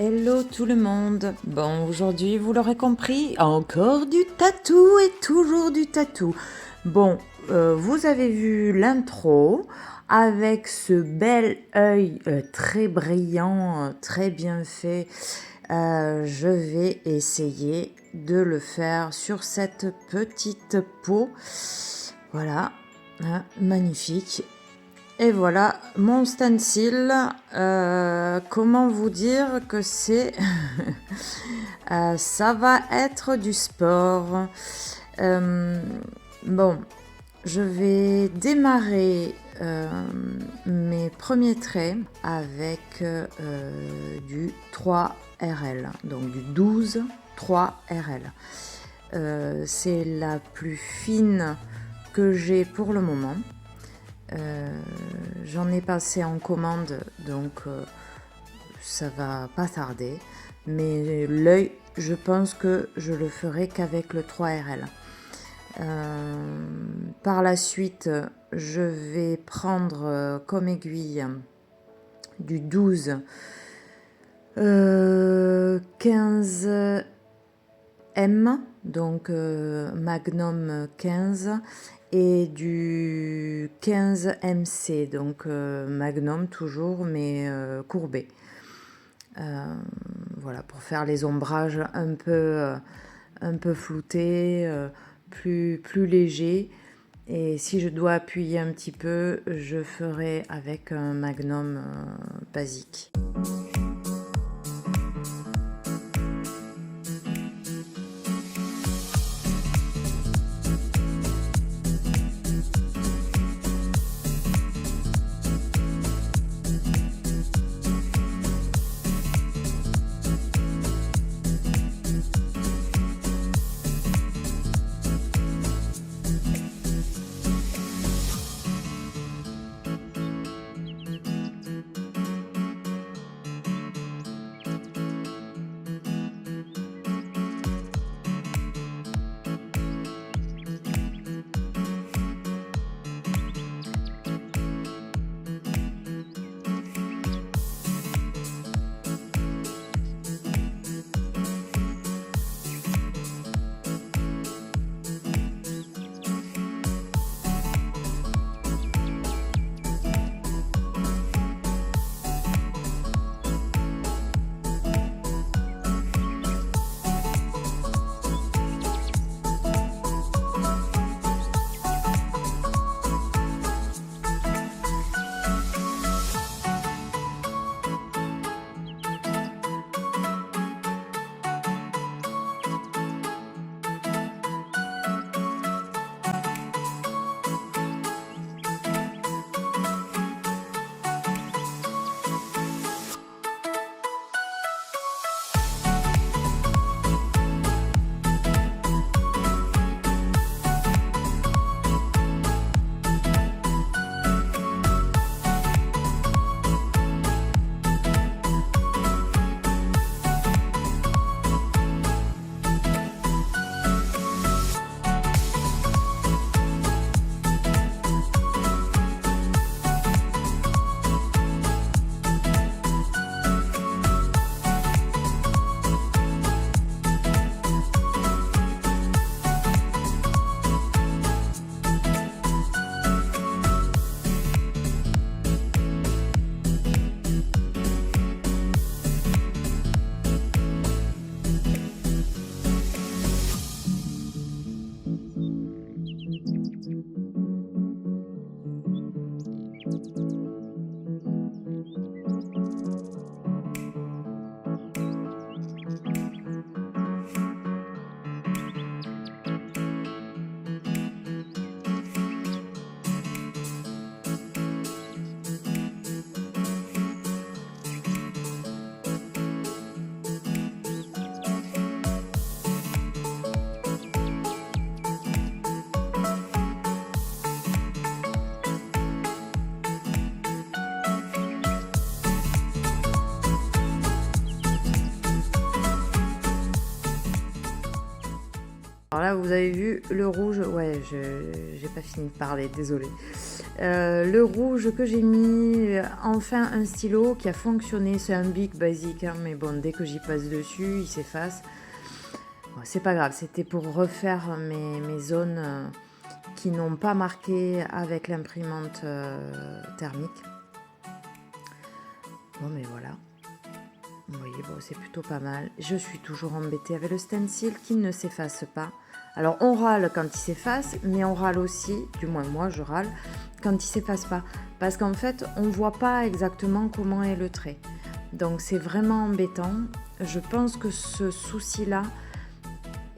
Hello tout le monde. Bon, aujourd'hui, vous l'aurez compris, encore du tatou et toujours du tatou. Bon, vous avez vu l'intro avec ce bel œil très brillant, très bien fait. Je vais essayer de le faire sur cette petite peau. Voilà, hein, magnifique. Et voilà mon stencil. Comment vous dire que c'est ça va être du sport. Bon, je vais démarrer mes premiers traits avec du 3RL, donc du 12 3RL. C'est la plus fine que j'ai pour le moment. J'en ai passé en commande, donc ça va pas tarder. Mais l'œil, je pense que je le ferai qu'avec le 3RL. Par la suite, je vais prendre comme aiguille du 12 15M, donc Magnum 15, et du 15MC, donc Magnum toujours, mais courbé. Voilà, pour faire les ombrages un peu floutés, plus légers. Et si je dois appuyer un petit peu, je ferai avec un Magnum basique. Alors là, vous avez vu le rouge, ouais, j'ai pas fini de parler, désolé. Le rouge que j'ai mis, enfin un stylo qui a fonctionné. C'est un bic basique, hein, mais bon, dès que j'y passe dessus, il s'efface. Bon, c'est pas grave, c'était pour refaire mes zones qui n'ont pas marqué avec l'imprimante thermique. Bon, mais voilà. Vous voyez, bon, c'est plutôt pas mal. Je suis toujours embêtée avec le stencil qui ne s'efface pas. Alors, on râle quand il s'efface, mais on râle aussi, du moins moi je râle, quand il s'efface pas. Parce qu'en fait, on voit pas exactement comment est le trait. Donc, c'est vraiment embêtant. Je pense que ce souci-là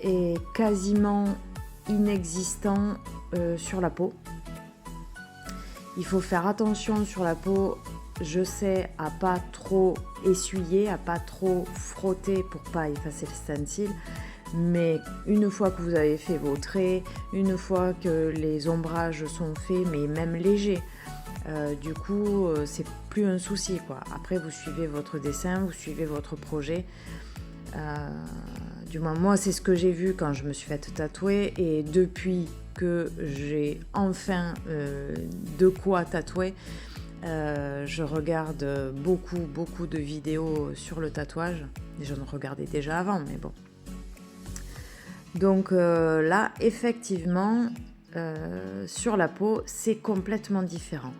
est quasiment inexistant sur la peau. Il faut faire attention sur la peau, je sais, à pas trop essuyer, à pas trop frotter pour pas effacer le stencil. Mais une fois que vous avez fait vos traits, une fois que les ombrages sont faits, mais même légers, du coup, c'est plus un souci, quoi. Après, vous suivez votre dessin, vous suivez votre projet. Du moins, moi, c'est ce que j'ai vu quand je me suis fait tatouer. Et depuis que j'ai enfin de quoi tatouer, je regarde beaucoup de vidéos sur le tatouage. J'en regardais déjà avant, mais bon. Donc là, effectivement, sur la peau, c'est complètement différent.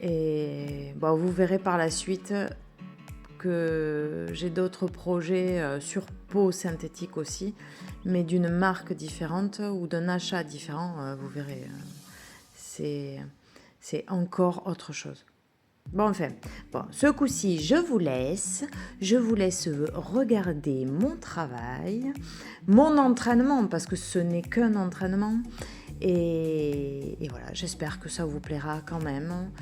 Et bon, vous verrez par la suite que j'ai d'autres projets sur peau synthétique aussi, mais d'une marque différente ou d'un achat différent, vous verrez. C'est encore autre chose. Bon, enfin, bon, ce coup-ci, je vous laisse regarder mon travail, mon entraînement, parce que ce n'est qu'un entraînement. Et voilà, j'espère que ça vous plaira quand même.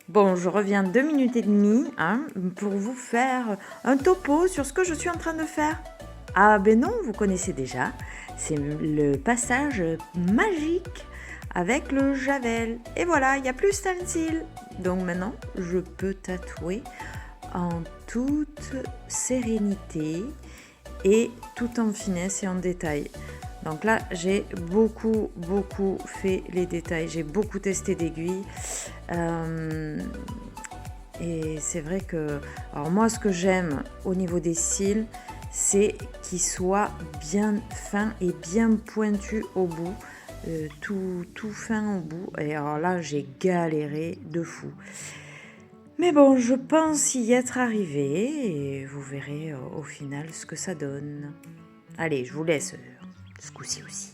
Bon, je reviens 2 minutes et demie pour vous faire un topo sur ce que je suis en train de faire. Ah ben non, vous connaissez déjà, c'est le passage magique avec le javel. Et voilà, il n'y a plus stencil. Donc maintenant, je peux tatouer en toute sérénité et tout en finesse et en détail. Donc là, j'ai beaucoup fait les détails. J'ai beaucoup testé d'aiguilles. Et c'est vrai que... Alors moi, ce que j'aime au niveau des cils, c'est qu'ils soient bien fins et bien pointus au bout. Tout fin au bout. Et alors là, j'ai galéré de fou. Mais bon, je pense y être arrivée et vous verrez au final ce que ça donne. Allez, je vous laisse ce coup-ci aussi.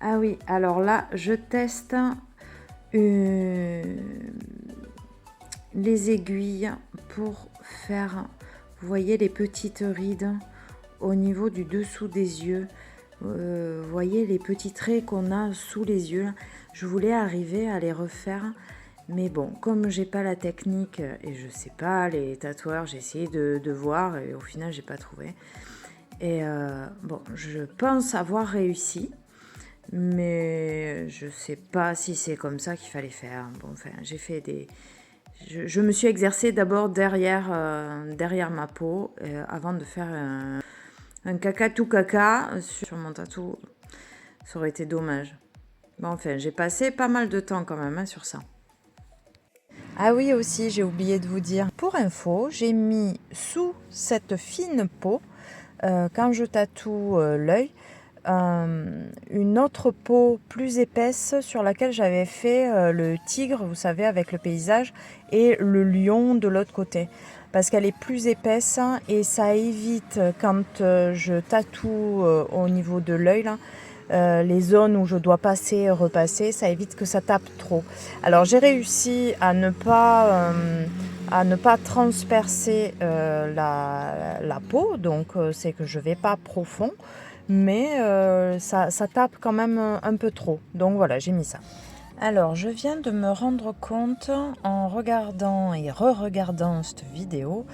Ah oui, alors là, je teste euh, les aiguilles pour faire, vous voyez les petites rides au niveau du dessous des yeux. Vous voyez les petits traits qu'on a sous les yeux. Je voulais arriver à les refaire. Mais bon, comme j'ai pas la technique et je sais pas, les tatoueurs, j'ai essayé de voir et au final, j'ai pas trouvé. Et bon, je pense avoir réussi. Mais je sais pas si c'est comme ça qu'il fallait faire. Bon, enfin, j'ai fait des... Je me suis exercée d'abord derrière ma peau avant de faire un caca tout caca sur mon tatou. Ça aurait été dommage. Bon, enfin, j'ai passé pas mal de temps quand même hein, sur ça. Ah oui aussi, j'ai oublié de vous dire. Pour info, j'ai mis sous cette fine peau, quand je tatoue l'œil, une autre peau plus épaisse sur laquelle j'avais fait le tigre, vous savez, avec le paysage, et le lion de l'autre côté. Parce qu'elle est plus épaisse et ça évite, quand je tatoue au niveau de l'œil, là, les zones où je dois passer, repasser, ça évite que ça tape trop. Alors j'ai réussi à ne pas transpercer la peau, donc c'est que je ne vais pas profond, mais ça tape quand même un peu trop. Donc voilà, j'ai mis ça. Alors, je viens de me rendre compte en regardant et re-regardant cette vidéo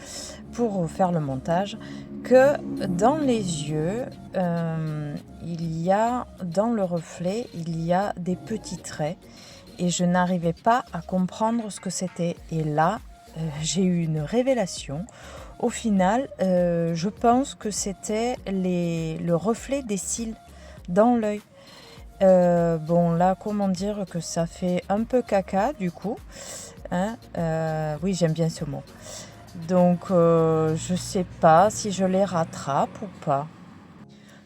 pour faire le montage que dans les yeux, il y a, dans le reflet, il y a des petits traits et je n'arrivais pas à comprendre ce que c'était. Et là, j'ai eu une révélation. Au final, je pense que c'était le reflet des cils dans l'œil. Bon là, comment dire que ça fait un peu caca du coup, hein, oui, j'aime bien ce mot. Donc je sais pas si je les rattrape ou pas.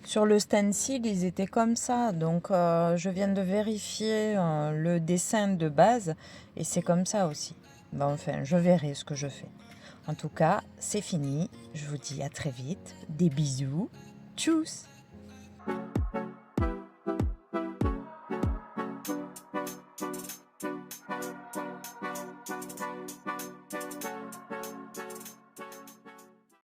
Sur le stencil, ils étaient comme ça, donc je viens de vérifier le dessin de base et c'est comme ça aussi. Ben, enfin, je verrai ce que je fais. En tout cas, c'est fini. Je vous dis à très vite. Des bisous. Tchuss!